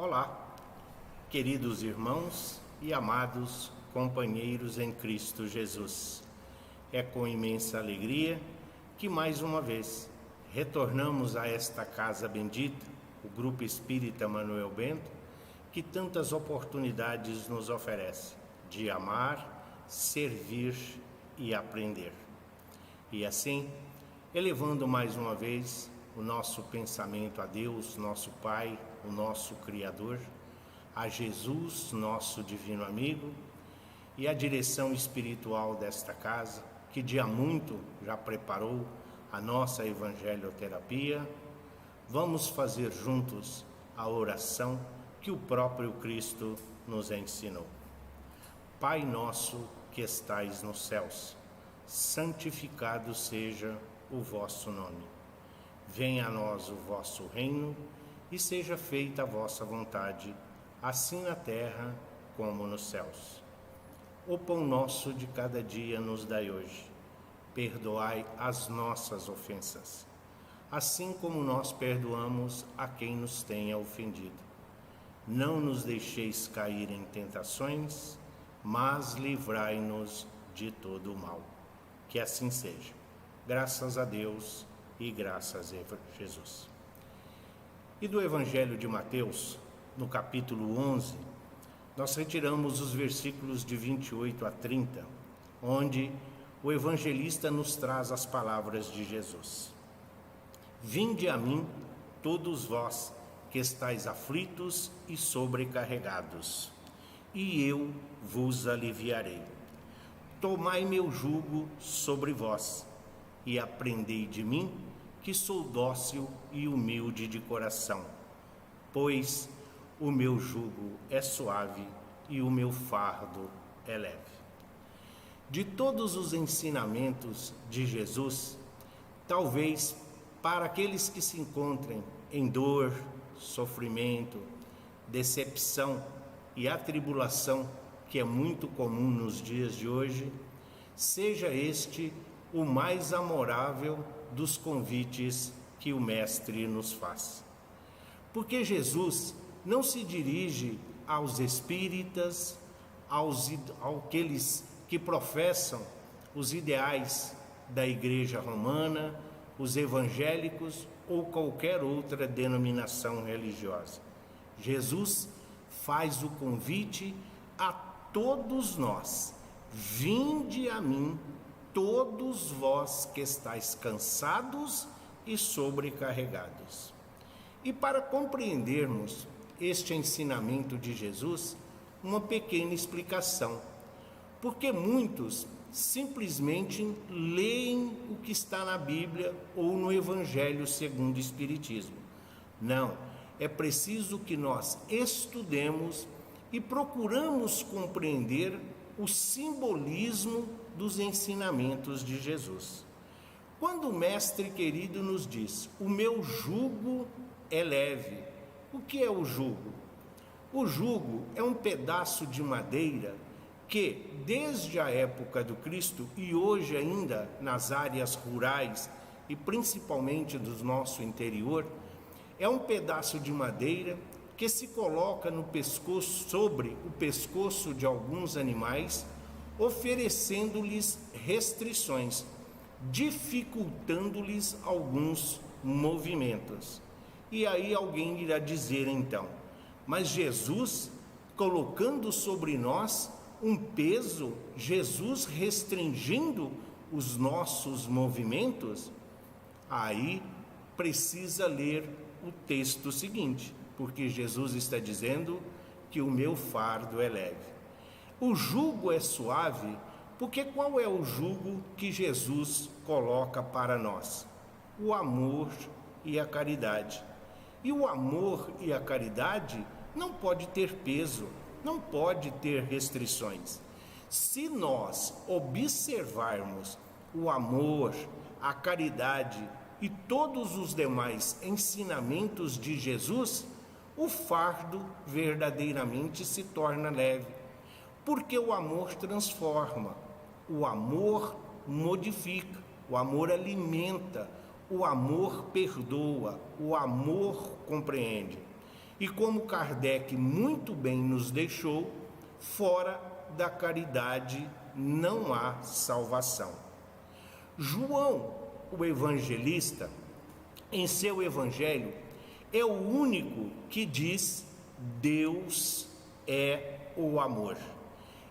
Olá, queridos irmãos e amados companheiros em Cristo Jesus. É com imensa alegria que mais uma vez retornamos a esta casa bendita, o Grupo Espírita Manuel Bento, que tantas oportunidades nos oferece de amar, servir e aprender. E assim, elevando mais uma vez o nosso pensamento a Deus, nosso Pai, o nosso Criador, a Jesus, nosso divino amigo, e a direção espiritual desta casa, que de há muito já preparou a nossa evangelioterapia, vamos fazer juntos a oração que o próprio Cristo nos ensinou. Pai nosso que estais nos céus, santificado seja o vosso nome. Venha a nós o vosso reino e seja feita a vossa vontade, assim na terra como nos céus. O pão nosso de cada dia nos dai hoje. Perdoai as nossas ofensas, assim como nós perdoamos a quem nos tenha ofendido. Não nos deixeis cair em tentações, mas livrai-nos de todo o mal. Que assim seja. Graças a Deus e graças a Jesus. E do Evangelho de Mateus, no capítulo 11, nós retiramos os versículos de 28 a 30, onde o evangelista nos traz as palavras de Jesus. Vinde a mim, todos vós que estáis aflitos e sobrecarregados, e eu vos aliviarei. Tomai meu jugo sobre vós, e aprendei de mim, que sou dócil e humilde de coração, pois o meu jugo é suave e o meu fardo é leve. De todos os ensinamentos de Jesus, talvez para aqueles que se encontrem em dor, sofrimento, decepção e atribulação, que é muito comum nos dias de hoje, seja este o mais amorável dos convites que o Mestre nos faz. Porque Jesus não se dirige aos espíritas, àqueles que professam os ideais da Igreja Romana, os evangélicos ou qualquer outra denominação religiosa. Jesus faz o convite a todos nós: vinde a mim, todos vós que estáis cansados e sobrecarregados. E para compreendermos este ensinamento de Jesus, uma pequena explicação. Porque muitos simplesmente leem o que está na Bíblia ou no Evangelho segundo o Espiritismo. Não, é preciso que nós estudemos e procuramos compreender o simbolismo dos ensinamentos de Jesus. Quando o Mestre querido nos diz: o meu jugo é leve. O que é o jugo? O jugo é um pedaço de madeira que, desde a época do Cristo e hoje ainda nas áreas rurais e principalmente do nosso interior, é um pedaço de madeira que se coloca no pescoço, sobre o pescoço de alguns animais, oferecendo-lhes restrições, dificultando-lhes alguns movimentos. E aí alguém irá dizer então: mas Jesus colocando sobre nós um peso, Jesus restringindo os nossos movimentos? Aí precisa ler o texto seguinte, porque Jesus está dizendo que o meu fardo é leve. O jugo é suave, porque qual é o jugo que Jesus coloca para nós? O amor e a caridade. E o amor e a caridade não pode ter peso, não pode ter restrições. Se nós observarmos o amor, a caridade e todos os demais ensinamentos de Jesus, o fardo verdadeiramente se torna leve, porque o amor transforma, o amor modifica, o amor alimenta, o amor perdoa, o amor compreende. E como Kardec muito bem nos deixou, fora da caridade não há salvação. João, o evangelista, em seu evangelho, é o único que diz: Deus é o amor.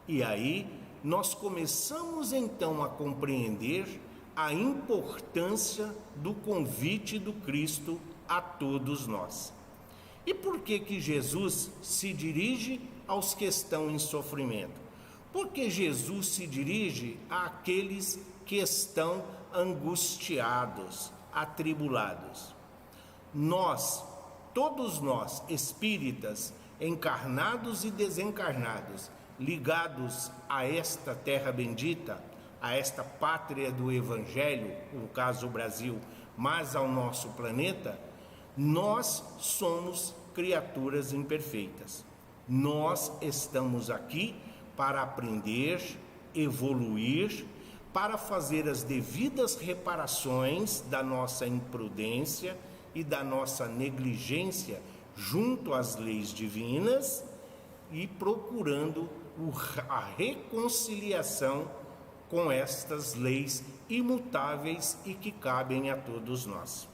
E aí nós começamos então a compreender a importância do convite do Cristo a todos nós. E por que Jesus se dirige aos que estão em sofrimento? Porque Jesus se dirige àqueles que estão angustiados, atribulados. Nós, todos nós, espíritas, encarnados e desencarnados, ligados a esta terra bendita, a esta pátria do Evangelho, no caso o Brasil, mas ao nosso planeta, nós somos criaturas imperfeitas. Nós estamos aqui para aprender, evoluir, para fazer as devidas reparações da nossa imprudência e da nossa negligência junto às leis divinas e procurando a reconciliação com estas leis imutáveis e que cabem a todos nós.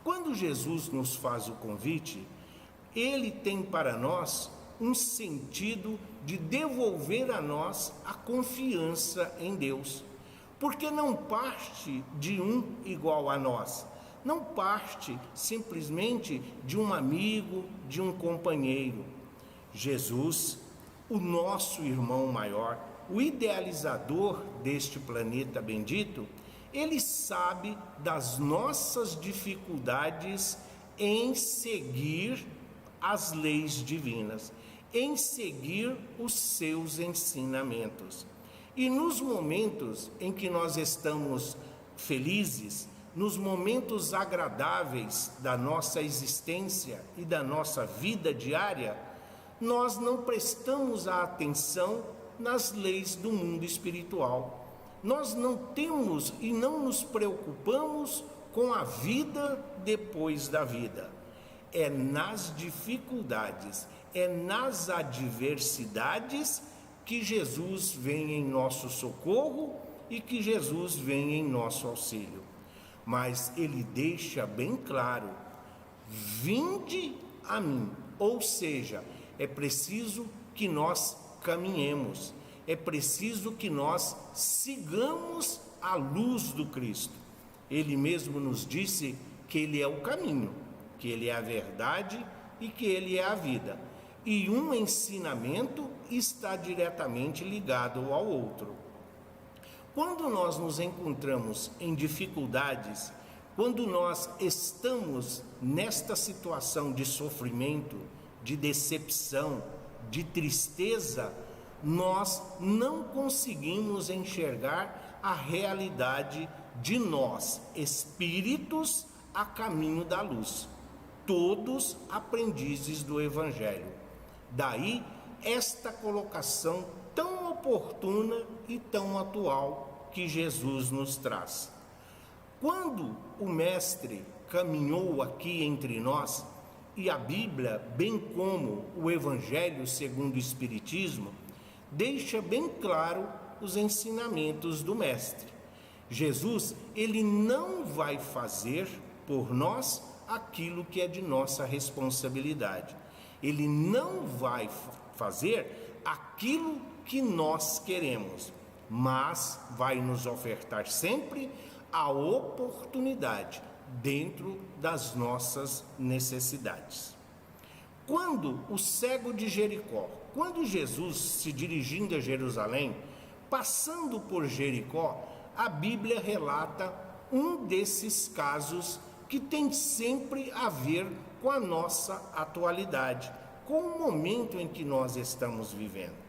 Quando Jesus nos faz o convite, ele tem para nós um sentido de devolver a nós a confiança em Deus, porque não parte de um igual a nós, não parte simplesmente de um amigo, de um companheiro. Jesus, o nosso irmão maior, o idealizador deste planeta bendito, ele sabe das nossas dificuldades em seguir as leis divinas, em seguir os seus ensinamentos. E nos momentos em que nós estamos felizes, nos momentos agradáveis da nossa existência e da nossa vida diária, nós não prestamos a atenção nas leis do mundo espiritual. Nós não temos e não nos preocupamos com a vida depois da vida. É nas dificuldades, é nas adversidades que Jesus vem em nosso socorro e que Jesus vem em nosso auxílio. Mas ele deixa bem claro: vinde a mim. Ou seja, é preciso que nós caminhemos, é preciso que nós sigamos a luz do Cristo. Ele mesmo nos disse que ele é o caminho, que ele é a verdade e que ele é a vida. E um ensinamento está diretamente ligado ao outro. Quando nós nos encontramos em dificuldades, quando nós estamos nesta situação de sofrimento, de decepção, de tristeza, nós não conseguimos enxergar a realidade de nós, espíritos a caminho da luz, todos aprendizes do Evangelho. Daí esta colocação tão oportuna e tão atual que Jesus nos traz. Quando o Mestre caminhou aqui entre nós, e a Bíblia, bem como o Evangelho segundo o Espiritismo, deixa bem claro os ensinamentos do Mestre. Jesus, ele não vai fazer por nós aquilo que é de nossa responsabilidade. Ele não vai fazer aquilo que nós queremos, mas vai nos ofertar sempre a oportunidade dentro das nossas necessidades. Quando o cego de Jericó, quando Jesus se dirigindo a Jerusalém, passando por Jericó, a Bíblia relata um desses casos que tem sempre a ver com a nossa atualidade, com o momento em que nós estamos vivendo.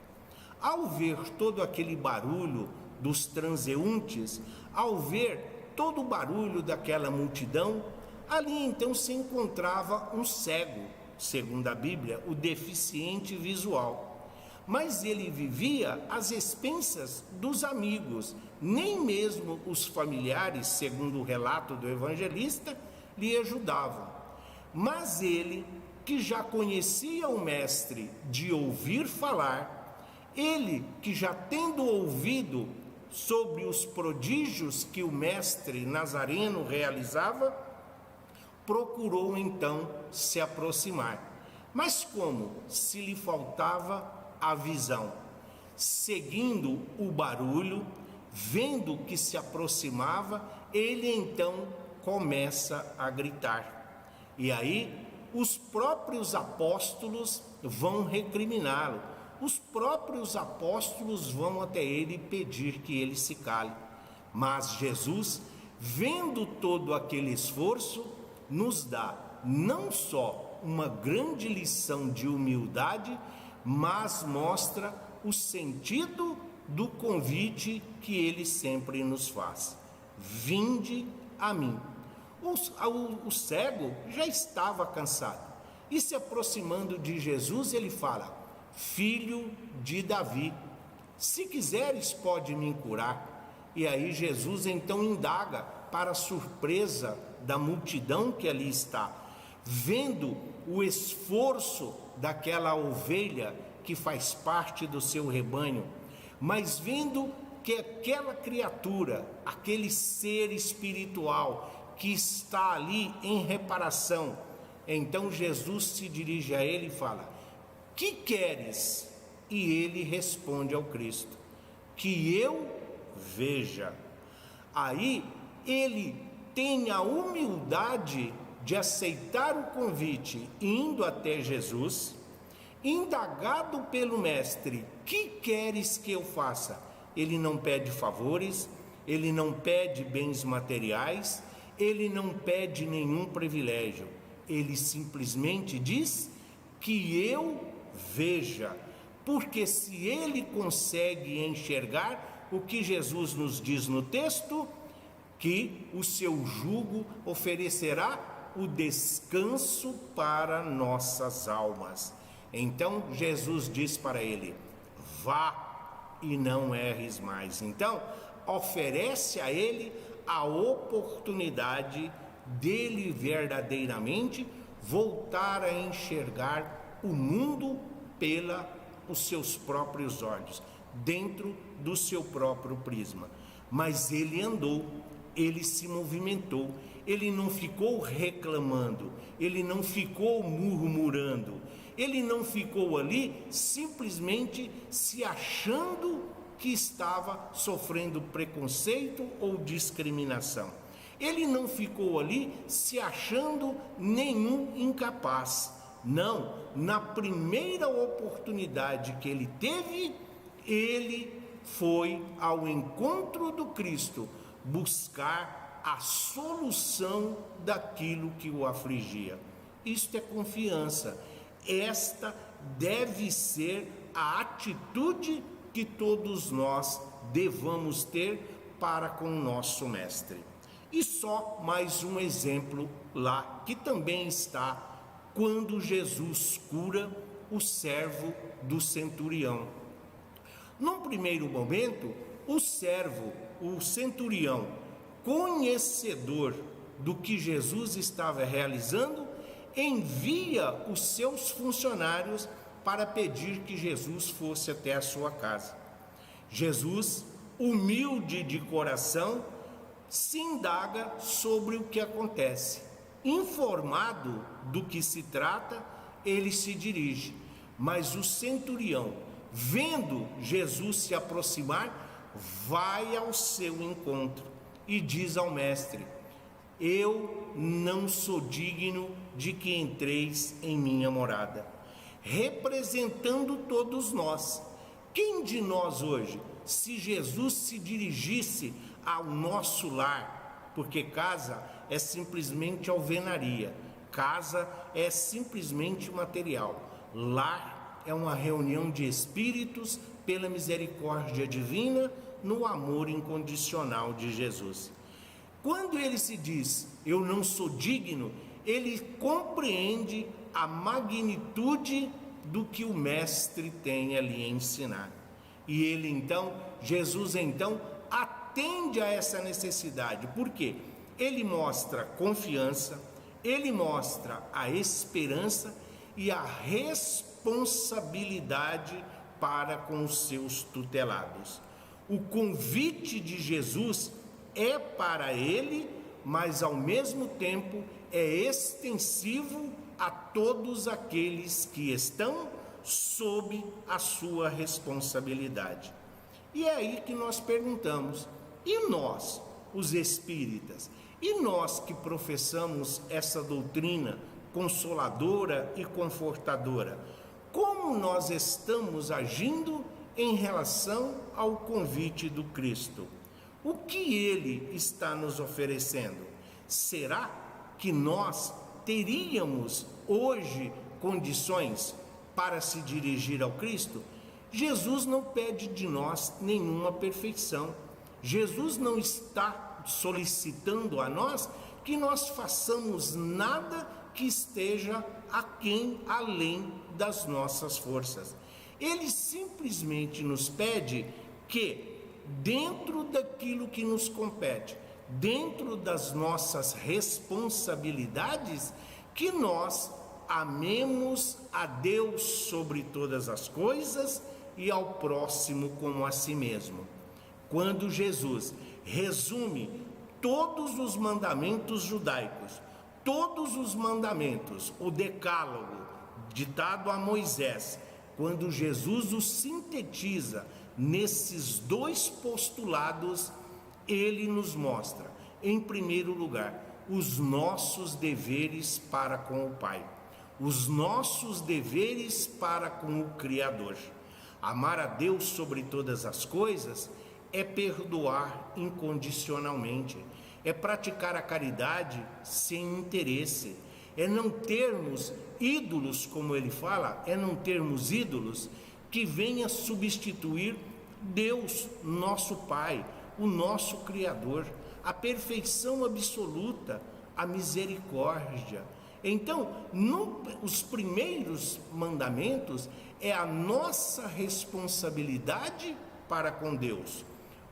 Ao ver todo aquele barulho dos transeuntes, ao ver todo o barulho daquela multidão, ali então se encontrava um cego, segundo a Bíblia, o deficiente visual. Mas ele vivia às expensas dos amigos, nem mesmo os familiares, segundo o relato do evangelista, lhe ajudavam. Mas ele, que já conhecia o mestre de ouvir falar, ele que já tendo ouvido sobre os prodígios que o mestre nazareno realizava, procurou então se aproximar. Mas como? Se lhe faltava a visão. Seguindo o barulho, vendo que se aproximava, ele então começa a gritar. E aí os próprios apóstolos vão recriminá-lo. Os próprios apóstolos vão até ele pedir que ele se cale. Mas Jesus, vendo todo aquele esforço, nos dá não só uma grande lição de humildade, mas mostra o sentido do convite que ele sempre nos faz: vinde a mim. O cego já estava cansado e, se aproximando de Jesus, ele fala: filho de Davi, se quiseres pode me curar. E aí Jesus então indaga, para a surpresa da multidão que ali está, vendo o esforço daquela ovelha que faz parte do seu rebanho, mas vendo que aquela criatura, aquele ser espiritual que está ali em reparação, então Jesus se dirige a ele e fala: que queres? E ele responde ao Cristo: que eu veja. Aí ele tem a humildade de aceitar o convite, indo até Jesus, indagado pelo mestre: que queres que eu faça? Ele não pede favores, ele não pede bens materiais, ele não pede nenhum privilégio, ele simplesmente diz: que eu veja. Porque se ele consegue enxergar, o que Jesus nos diz no texto, que o seu jugo oferecerá o descanso para nossas almas. Então Jesus diz para ele: vá e não erres mais. Então oferece a ele a oportunidade dele verdadeiramente voltar a enxergar o mundo pelos seus próprios olhos, dentro do seu próprio prisma. Mas ele andou, ele se movimentou, ele não ficou reclamando, ele não ficou murmurando, ele não ficou ali simplesmente se achando que estava sofrendo preconceito ou discriminação. Ele não ficou ali se achando nenhum incapaz. Não, na primeira oportunidade que ele teve, ele foi ao encontro do Cristo buscar a solução daquilo que o afligia. Isto é confiança. Esta deve ser a atitude que todos nós devamos ter para com o nosso mestre. E só mais um exemplo lá, que também está quando Jesus cura o servo do centurião. Num primeiro momento, o servo, o centurião, conhecedor do que Jesus estava realizando, envia os seus funcionários para pedir que Jesus fosse até a sua casa. Jesus, humilde de coração, se indaga sobre o que acontece. Informado do que se trata, ele se dirige, mas o centurião, vendo Jesus se aproximar, vai ao seu encontro e diz ao mestre: eu não sou digno de que entreis em minha morada. Representando todos nós. Quem de nós hoje, se Jesus se dirigisse ao nosso lar, porque casa é simplesmente alvenaria, casa é simplesmente material, lar é uma reunião de espíritos pela misericórdia divina, no amor incondicional de Jesus. Quando ele se diz, eu não sou digno, ele compreende a magnitude do que o mestre tem ali a ensinar. E ele então, Jesus então, atende a essa necessidade. Por quê? Ele mostra confiança, ele mostra a esperança e a responsabilidade para com os seus tutelados. O convite de Jesus é para ele, mas ao mesmo tempo é extensivo a todos aqueles que estão sob a sua responsabilidade. E é aí que nós perguntamos: e nós, os espíritas, e nós que professamos essa doutrina consoladora e confortadora, como nós estamos agindo em relação ao convite do Cristo? O que ele está nos oferecendo? Será que nós teríamos hoje condições para se dirigir ao Cristo? Jesus não pede de nós nenhuma perfeição. Jesus não está solicitando a nós que nós façamos nada que esteja além das nossas forças. Ele simplesmente nos pede que, dentro daquilo que nos compete, dentro das nossas responsabilidades, que nós amemos a Deus sobre todas as coisas e ao próximo como a si mesmo. Quando Jesus resume todos os mandamentos judaicos, todos os mandamentos, o decálogo ditado a Moisés, quando Jesus o sintetiza nesses dois postulados, ele nos mostra, em primeiro lugar, os nossos deveres para com o Pai, os nossos deveres para com o Criador. Amar a Deus sobre todas as coisas é perdoar incondicionalmente, é praticar a caridade sem interesse, é não termos ídolos, como ele fala, é não termos ídolos que venha substituir Deus, nosso Pai, o nosso Criador, a perfeição absoluta, a misericórdia. Então, os primeiros mandamentos é a nossa responsabilidade para com Deus.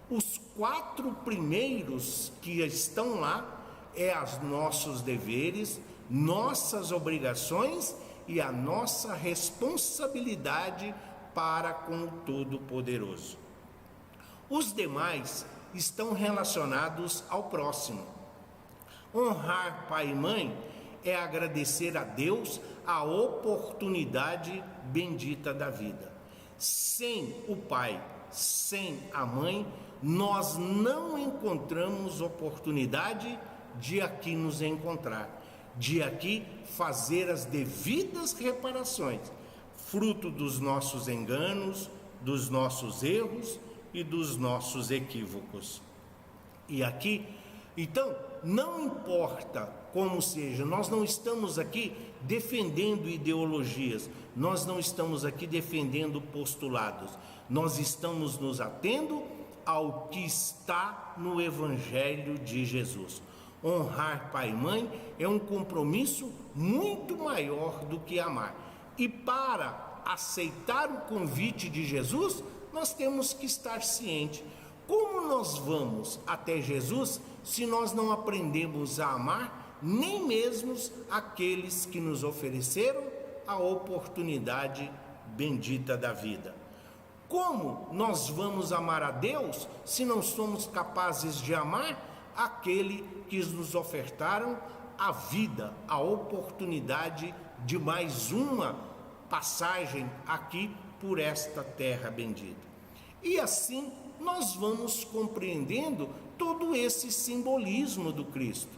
Os 4 primeiros que estão lá é os nossos deveres, nossas obrigações e a nossa responsabilidade para com o Todo-Poderoso. Os demais estão relacionados ao próximo. Honrar pai e mãe é agradecer a Deus a oportunidade bendita da vida. Sem o pai, sem a mãe, nós não encontramos oportunidade de aqui nos encontrar, de aqui fazer as devidas reparações, fruto dos nossos enganos, dos nossos erros e dos nossos equívocos. E aqui, então, não importa como seja, nós não estamos aqui defendendo ideologias, nós não estamos aqui defendendo postulados, nós estamos nos atendo ao que está no Evangelho de Jesus. Honrar pai e mãe é um compromisso muito maior do que amar. E para aceitar o convite de Jesus, nós temos que estar cientes. Como nós vamos até Jesus se nós não aprendemos a amar nem mesmo aqueles que nos ofereceram a oportunidade bendita da vida? Como nós vamos amar a Deus se não somos capazes de amar aquele que nos ofertaram a vida, a oportunidade de mais uma passagem aqui por esta terra bendita? E assim nós vamos compreendendo todo esse simbolismo do Cristo.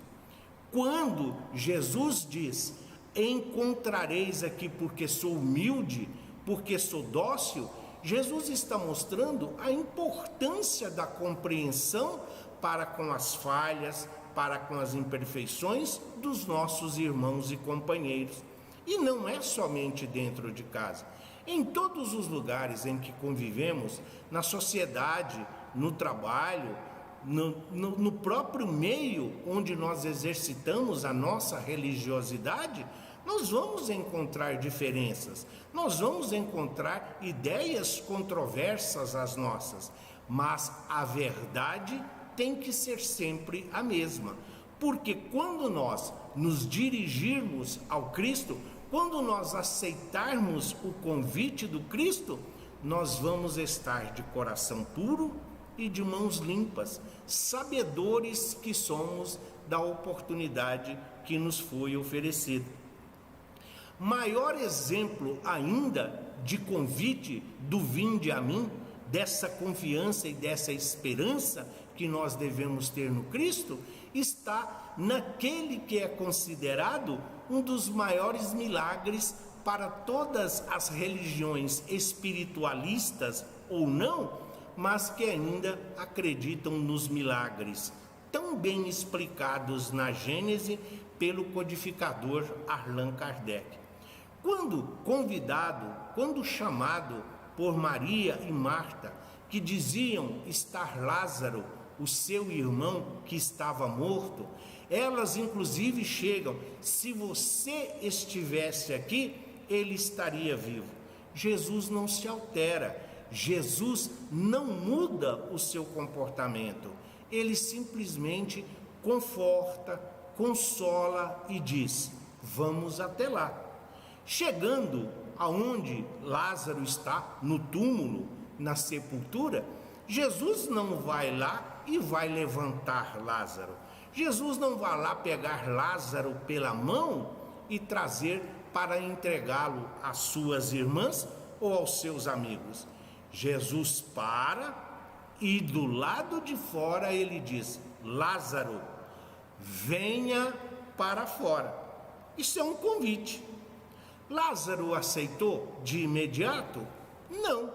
Quando Jesus diz: encontrareis aqui porque sou humilde, porque sou dócil, Jesus está mostrando a importância da compreensão para com as falhas, para com as imperfeições dos nossos irmãos e companheiros. E não é somente dentro de casa. Em todos os lugares em que convivemos, na sociedade, no trabalho, no próprio meio onde nós exercitamos a nossa religiosidade, nós vamos encontrar diferenças, nós vamos encontrar ideias controversas às nossas, mas a verdade tem que ser sempre a mesma, Porque quando nós nos dirigirmos ao Cristo, quando nós aceitarmos o convite do Cristo, nós vamos estar de coração puro e de mãos limpas, sabedores que somos da oportunidade que nos foi oferecida. Maior exemplo ainda de convite do vinde a mim, dessa confiança e dessa esperança que nós devemos ter no Cristo, está naquele que é considerado um dos maiores milagres para todas as religiões espiritualistas ou não, mas que ainda acreditam nos milagres, tão bem explicados na Gênese pelo codificador Allan Kardec. Quando convidado, quando chamado por Maria e Marta, que diziam estar Lázaro, o seu irmão que estava morto, elas inclusive chegam: se você estivesse aqui, ele estaria vivo. Jesus não se altera, Jesus não muda o seu comportamento, ele simplesmente conforta, consola e diz: vamos até lá. Chegando aonde Lázaro está, no túmulo, na sepultura, Jesus não vai lá e vai levantar Lázaro. Jesus não vai lá pegar Lázaro pela mão e trazer para entregá-lo às suas irmãs ou aos seus amigos. Jesus para e do lado de fora ele diz: Lázaro, venha para fora. Isso é um convite. Lázaro aceitou de imediato? Não.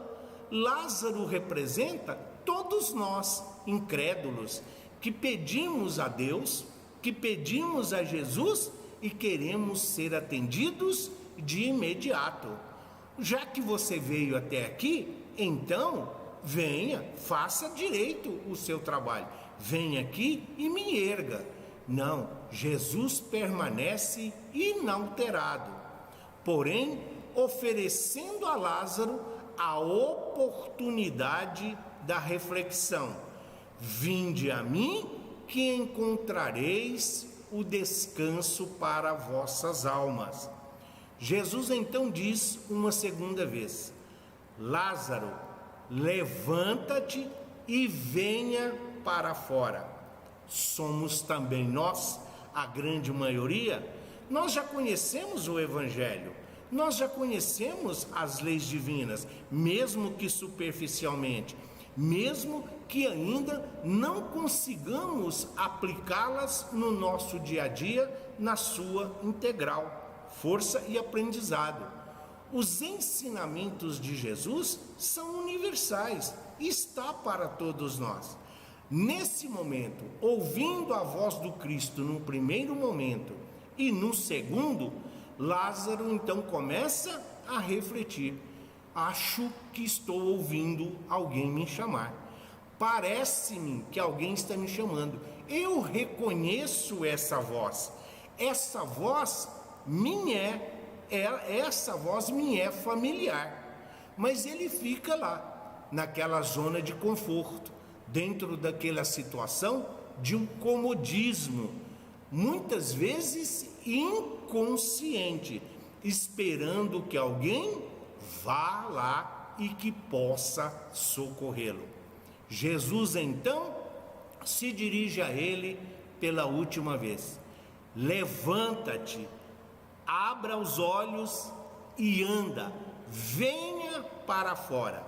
Lázaro representa todos nós, incrédulos, que pedimos a Deus, que pedimos a Jesus e queremos ser atendidos de imediato. Já que você veio até aqui, então venha, faça direito o seu trabalho. Venha aqui e me erga. Não, Jesus permanece inalterado, porém oferecendo a Lázaro a oportunidade da reflexão. Vinde a mim que encontrareis o descanso para vossas almas. Jesus então diz uma segunda vez: Lázaro, levanta-te e venha para fora. Somos também nós, a grande maioria, nós já conhecemos o Evangelho, nós já conhecemos as leis divinas, mesmo que superficialmente, mesmo que ainda não consigamos aplicá-las no nosso dia a dia, na sua integral, força e aprendizado. Os ensinamentos de Jesus são universais e está para todos nós. Nesse momento, ouvindo a voz do Cristo no primeiro momento e no segundo, Lázaro então começa a refletir: acho que estou ouvindo alguém me chamar, parece-me que alguém está me chamando, eu reconheço essa voz me é familiar. Mas ele fica lá, naquela zona de conforto, dentro daquela situação de um comodismo, muitas vezes inconsciente, esperando que alguém vá lá e que possa socorrê-lo. Jesus então se dirige a ele pela última vez: levanta-te, abra os olhos e anda, venha para fora.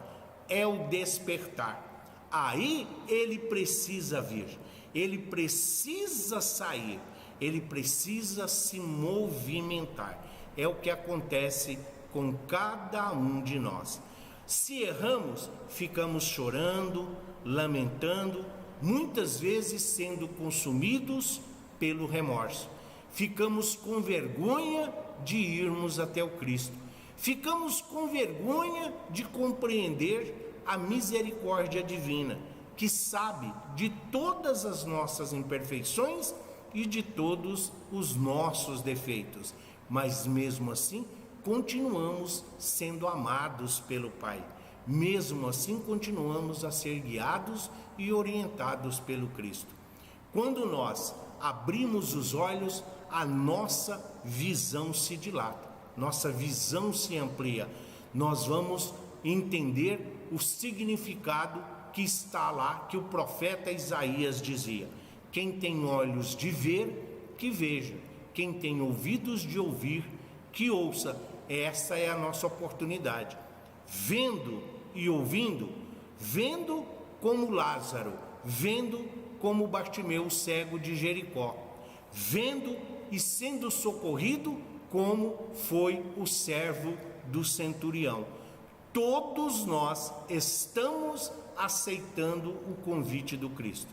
É o despertar. Aí ele precisa vir, ele precisa sair, ele precisa se movimentar. É o que acontece com cada um de nós. Se erramos, ficamos chorando, lamentando, muitas vezes sendo consumidos pelo remorso. Ficamos com vergonha de irmos até o Cristo. Ficamos com vergonha de compreender a misericórdia divina, que sabe de todas as nossas imperfeições e de todos os nossos defeitos, mas mesmo assim continuamos sendo amados pelo Pai, mesmo assim continuamos a ser guiados e orientados pelo Cristo. Quando nós abrimos os olhos, a nossa visão se dilata, nossa visão se amplia. Nós vamos entender o significado que está lá, que o profeta Isaías dizia: quem tem olhos de ver, que veja, quem tem ouvidos de ouvir, que ouça. Essa é a nossa oportunidade, vendo e ouvindo, vendo como Lázaro, vendo como Bartimeu, cego de Jericó, vendo e sendo socorrido como foi o servo do centurião. Todos nós estamos aceitando o convite do Cristo.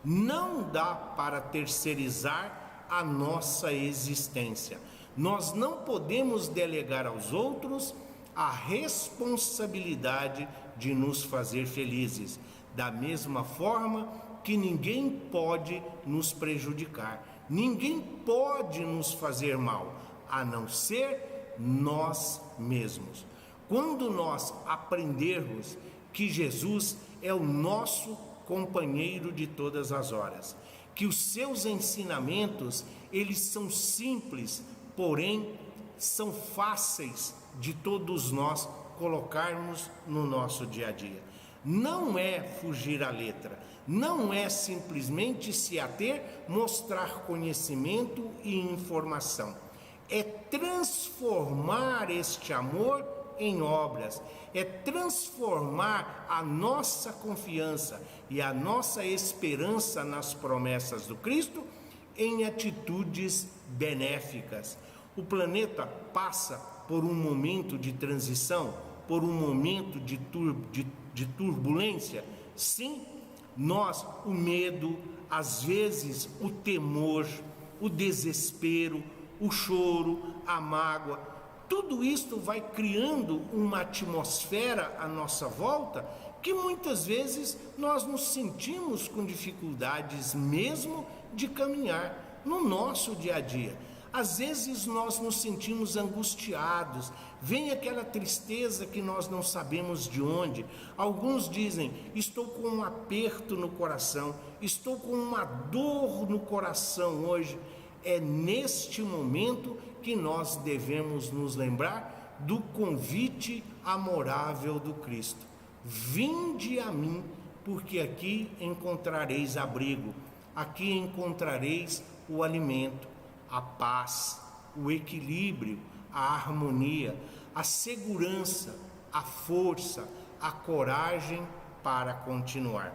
Não dá para terceirizar a nossa existência. Nós não podemos delegar aos outros a responsabilidade de nos fazer felizes, da mesma forma que ninguém pode nos prejudicar, ninguém pode nos fazer mal, a não ser nós mesmos. Quando nós aprendermos que Jesus é o nosso companheiro de todas as horas, que os seus ensinamentos, eles são simples, porém são fáceis de todos nós colocarmos no nosso dia a dia. Não é fugir à letra, não é simplesmente se ater, mostrar conhecimento e informação. É transformar este amor em obras, é transformar a nossa confiança e a nossa esperança nas promessas do Cristo em atitudes benéficas. O planeta passa por um momento de transição, por um momento de turbulência. Sim, nós, o medo, às vezes o temor, o desespero, o choro, a mágoa, tudo isto vai criando uma atmosfera à nossa volta que muitas vezes nós nos sentimos com dificuldades mesmo de caminhar no nosso dia a dia. Às vezes nós nos sentimos angustiados, vem aquela tristeza que nós não sabemos de onde. Alguns dizem: estou com um aperto no coração, estou com uma dor no coração hoje. É neste momento que nós devemos nos lembrar do convite amorável do Cristo. Vinde a mim, porque aqui encontrareis abrigo, aqui encontrareis o alimento, a paz, o equilíbrio, a harmonia, a segurança, a força, a coragem para continuar.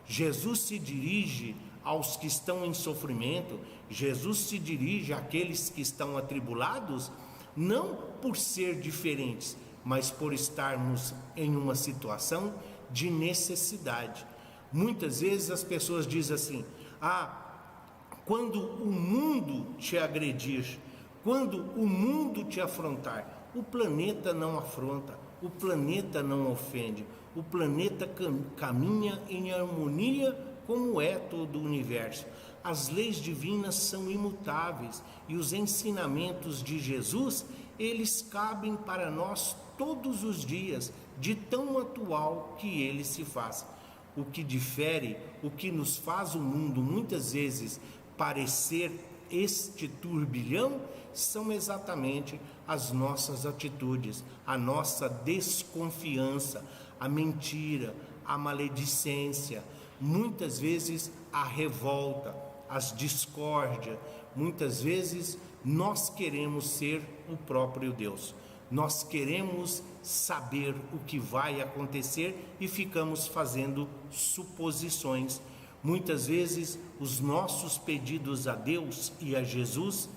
Jesus se dirige aos que estão em sofrimento, Jesus se dirige àqueles que estão atribulados, não por ser diferentes, mas por estarmos em uma situação de necessidade. Muitas vezes as pessoas dizem assim: quando o mundo te agredir, quando o mundo te afrontar, o planeta não afronta, o planeta não ofende, o planeta caminha em harmonia como é todo o universo. As leis divinas são imutáveis e os ensinamentos de Jesus, eles cabem para nós todos os dias, de tão atual que ele se faz. O que difere, o que nos faz o mundo muitas vezes parecer este turbilhão, são exatamente as nossas atitudes, a nossa desconfiança, a mentira, a maledicência, muitas vezes a revolta, as discórdias. Muitas vezes nós queremos ser o próprio Deus, nós queremos saber o que vai acontecer e ficamos fazendo suposições. Muitas vezes os nossos pedidos a Deus e a Jesus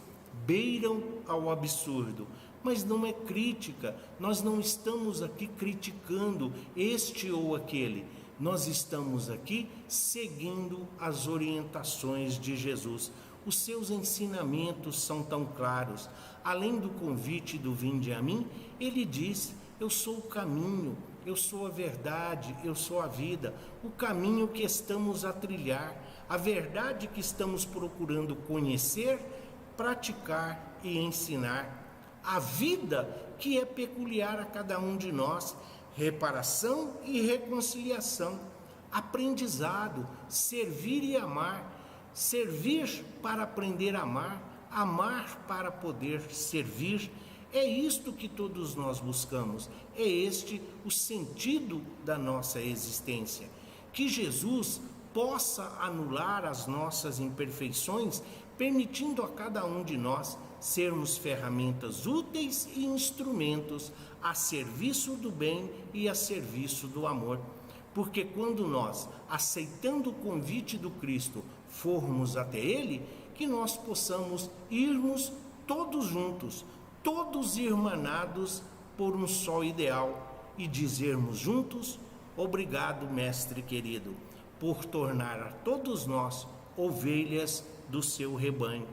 beiram ao absurdo, mas não é crítica, nós não estamos aqui criticando este ou aquele, nós estamos aqui seguindo as orientações de Jesus. Os seus ensinamentos são tão claros. Além do convite do vinde a mim, ele diz: eu sou o caminho, eu sou a verdade, eu sou a vida. O caminho que estamos a trilhar, a verdade que estamos procurando conhecer, praticar e ensinar. A vida que é peculiar a cada um de nós, reparação e reconciliação, aprendizado, servir e amar, servir para aprender a amar, amar para poder servir. É isto que todos nós buscamos, é este o sentido da nossa existência. Que Jesus possa anular as nossas imperfeições, permitindo a cada um de nós sermos ferramentas úteis e instrumentos a serviço do bem e a serviço do amor. Porque quando nós, aceitando o convite do Cristo, formos até Ele, que nós possamos irmos todos juntos, todos irmanados por um só ideal, e dizermos juntos: obrigado, Mestre querido, por tornar a todos nós ovelhas do seu rebanho.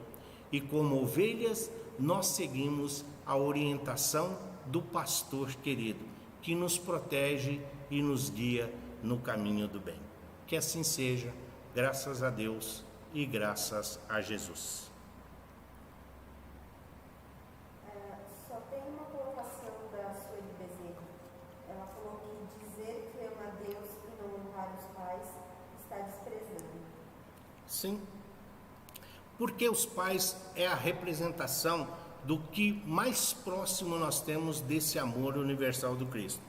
E como ovelhas, nós seguimos a orientação do pastor querido, que nos protege e nos guia no caminho do bem. Que assim seja, graças a Deus e graças a Jesus. Só tem uma colocação da Sueli Bezerra. Ela falou que dizer que ama a Deus e não honrar os pais está desprezando. Sim, porque os pais é a representação do que mais próximo nós temos desse amor universal do Cristo.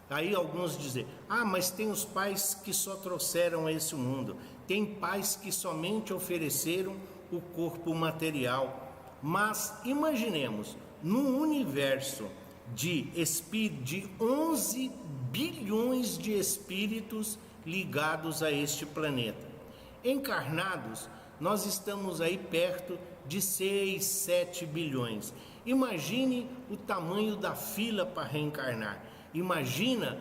Aí alguns dizem: mas tem os pais que só trouxeram a esse mundo, tem pais que somente ofereceram o corpo material. Mas imaginemos, num universo de 11 bilhões de espíritos ligados a este planeta, encarnados, nós estamos aí perto de 6, 7 bilhões. Imagine o tamanho da fila para reencarnar. Imagina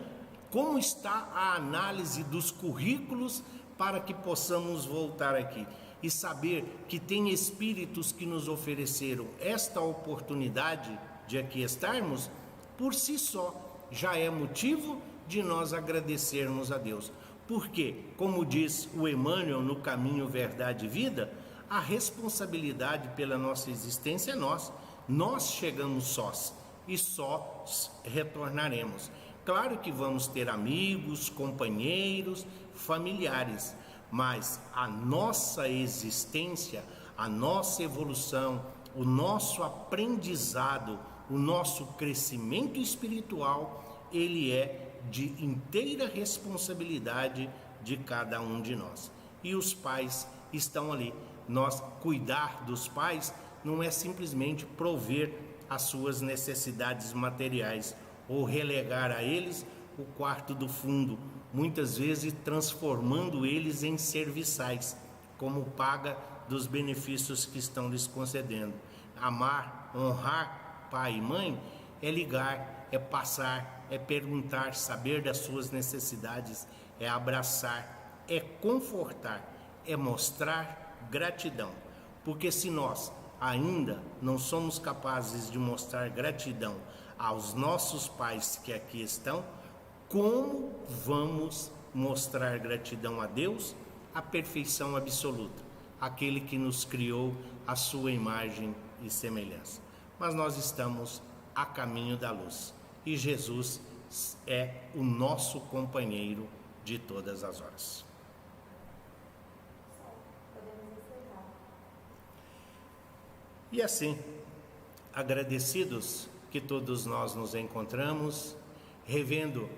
como está a análise dos currículos para que possamos voltar aqui e saber que tem espíritos que nos ofereceram esta oportunidade de aqui estarmos. Por si só já é motivo de nós agradecermos a Deus. Porque, como diz o Emmanuel no Caminho, Verdade e Vida, a responsabilidade pela nossa existência é nossa. Nós chegamos sós e só retornaremos. Claro que vamos ter amigos, companheiros, familiares, mas a nossa existência, a nossa evolução, o nosso aprendizado, o nosso crescimento espiritual, ele é de inteira responsabilidade de cada um de nós. E os pais estão ali. Nós cuidar dos pais não é simplesmente prover as suas necessidades materiais ou relegar a eles o quarto do fundo, muitas vezes transformando eles em serviçais, como paga dos benefícios que estão lhes concedendo. Amar, honrar pai e mãe é ligar, é passar, é perguntar, saber das suas necessidades, é abraçar, é confortar, é mostrar gratidão. Porque se nós ainda não somos capazes de mostrar gratidão aos nossos pais que aqui estão, como vamos mostrar gratidão a Deus, a perfeição absoluta, aquele que nos criou à sua imagem e semelhança? Mas nós estamos a caminho da luz e Jesus é o nosso companheiro de todas as horas. E assim, agradecidos que todos nós nos encontramos, revendo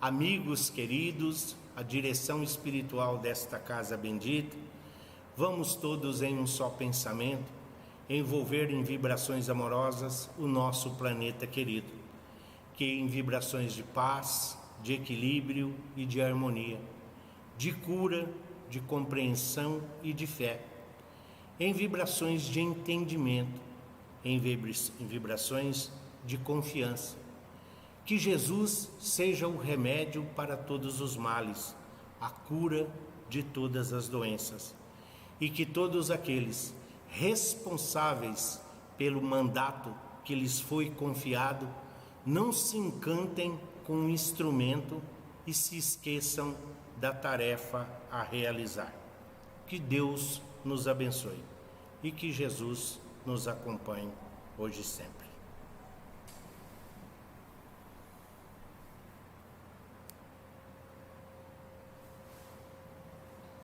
amigos queridos, a direção espiritual desta casa bendita, vamos todos em um só pensamento, envolver em vibrações amorosas o nosso planeta querido, que em vibrações de paz, de equilíbrio e de harmonia, de cura, de compreensão e de fé, em vibrações de entendimento, em vibrações de confiança. Que Jesus seja o remédio para todos os males, a cura de todas as doenças, e que todos aqueles responsáveis pelo mandato que lhes foi confiado não se encantem com o instrumento e se esqueçam da tarefa a realizar. Que Deus nos abençoe e que Jesus nos acompanhe hoje e sempre.